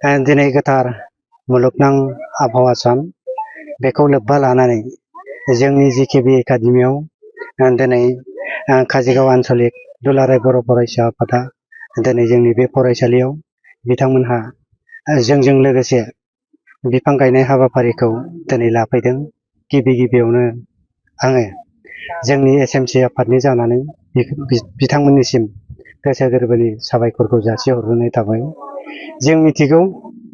दिनै गोथार मुलुगनां आबहावा सान बेखौ लोब्बा लानानै जोंनि जिकेबि एकाडेमियाव दिनै काजिगाव आन्चलिक दुलाराय बर' फरायसा आफादा दिनै जोंनि बे फरायसालियाव बिथांमोनहा जोंजों लोगोसे बिफां गायनाय हाबाफारिखौ दिनै लाफैदों। गिबियावनो आङो जोंनि एसएमसि आफादनि जानानै बिथांमोननिसिम गोसो गोरबोनि साबायखरखौ जासिहरग्रोनाय थाबाय। जों मिथिगौ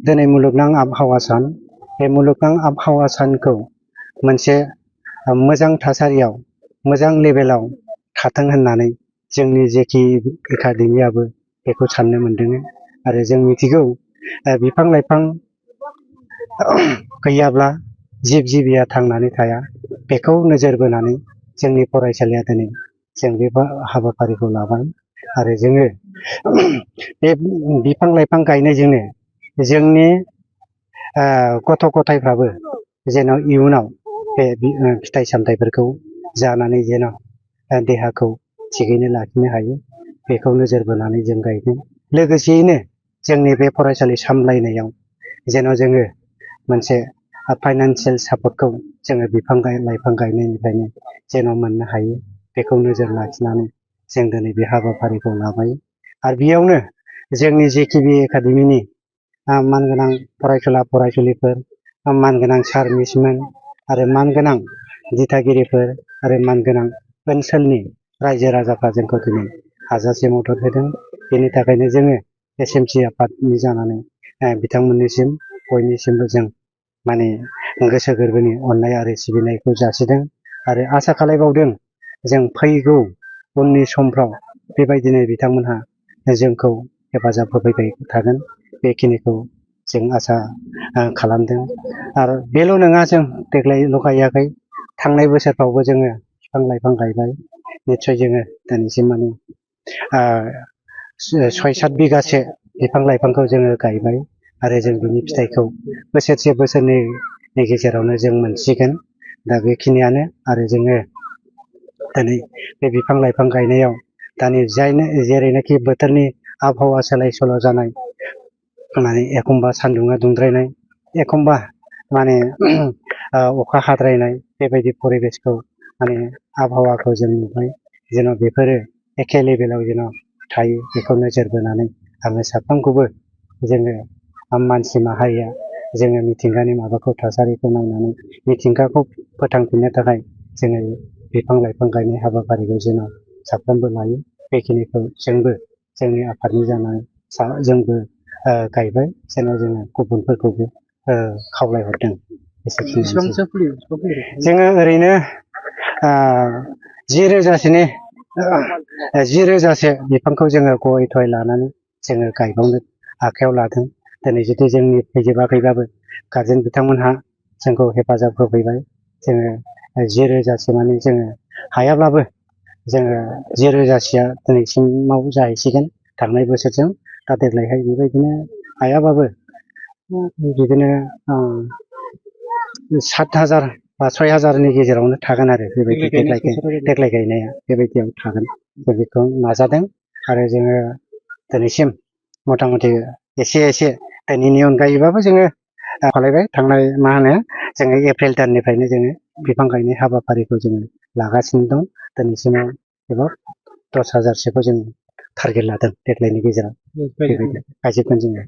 दिनै मुलुगनां आबहावा सान, बे मुलुगनां आबहावा सानखौ मोनसे मोजां थासारियाव मोजां लेभेलाव थाथों होननानै जोंनि जेखि एकाडेमियाबो बेखौ साननो मोनदों। आरो जों मिथिगौ बिफां लाइफां गैयाब्ला जिब जिबिया थांनानै थाया, बेखौ नोजोर बोनानै जोंनि फरायसालिया दिनै जों बे हाबाफारिखौ लाबाय। आरो जोङो बे बिफां लाइफां गायनायजोंनो जोंनि गथ' गथायफ्राबो जेन' इयुनाव बे फिथाइ सामथाइफोरखौ जानानै जेन' देहाखौ थिगैनो लाखिनो हायो, बेखौ नोजोर बोनानै जों गायदों। लोगोसेयैनो जोंनि बे फरायसालि सामलायनायाव जेन' जोङो मोनसे फाइनान्सियेल सापर्टखौ जोङो बिफां लाइफां गायनायनिफ्रायनो जेन' मोननो हायो, बेखौ नोजोर लाखिनानै जों दिनै बे हाबाफारिखौ लाबाय। आरो बेयावनो जोंनि जेकेबि एकाडेमिनि मानगोनां फरायसुला फरायसुलिफोर, मानगोनां सार मिसमोन आरो मानगोनां दिथागिरिफोर आरो मानगोनां ओनसोलनि रायजो राजाफ्रा जोंखौ दिनै हाजासे मदद होदों। बेनि थाखायनो जोङो एसएमसि आफादनि जानानै बिथांमोननिसिम बयनिसिमबो जों माने गोसो गोरबोनि अननाय आरो सिबिनायखौ जासिदों। आरो आसा खालायबावदों जों फैगौ उननि समफ्राव बेबायदिनो बिथांमोनहा जोंखौ हेफाजाब होफैबाय थागोन, बेखिनिखौ जों आसा खालामदों। आरो बेल' नङा, जों देग्लायल' गायाखै, थांनाय बोसोरफ्रावबो जोङो बिफां लाइफां गायबाय। निस्सय जोङो दिनैसिम माने 6-7 बिगासो बिफां लाइफांखौ जोङो गायबाय। आरो जों बिनि फिथाइखौ बोसोरसे बोसोरनैनि गेजेरावनो जों मोनसिगोन। दा बेखिनियानो। आरो जोङो दिनै बे बिफां लाइफां गायनायाव दानि जेरैनाखि बोथोरनि आबहावा सोलाय सोल' जानाय, माने एखमबा सान्दुङा दुंद्रायनाय, एखमबा माने अखा हाद्रायनाय, बेबायदि परिबेसखौ माने आबहावाखौ जों नुबाय। जेन' बेफोरो एखे लेभेलाव जेन' थायो, बेखौ नोजोर बोनानै आङो साफ्रोमखौबो जोङो मानसि माहारिया जोङो मिथिंगानि माबाखौ थासारिखौ नायनानै मिथिंगाखौ फोथांफिननो थाखाय जोङो बिफां लाइफां गायनाय हाबाफारिखौ जेन' साफ्रोमबो लायो, बेखिनिखौ जोंबो जोंनि आफादनि जानानै जोंबो गायबाय। जेन' जोङो गुबुनफोरखौबो खावलायहरदों। जोङो ओरैनो 10 रोजासो बिफांखौ जोङो गय थय लानानै जोङो गायबावनो आखायाव लादों। दिनै जुदि जोंनि फैजोबाखैबाबो गारजेन बिथांमोनहा जोंखौ हेफाजाब होफैबाय। जोङो 10 रोजासो माने जोङो हायाब्लाबो जोङो 10 रोजासोआ दिनैसिमाव जाहैसिगोन थांनाय बोसोरजों। दा देग्लायहाय बेबायदिनो हायाबाबो बिदिनो 7,000 बा 6,000नि गेजेरावनो थागोन आरो बेबायदि देग्लाय गायनाया बेबायदियाव थागोन। जों बेखौ नाजादों। आरो जोङो दिनैसिम मथा मथि एसे दिनैनि अनगायैबाबो जोङो खालायबाय। थांनाय जोङो एप्रिल दाननिफ्रायनो जोङो बिफां गायनाय हाबाफारिखौ जोङो लागासिनो दं। दिनैसिमाव एबा 10,000सोखौ जों टारगेट लादों देग्लायनि गेजेराव। बेबायदि गायजोबगोन जोङो।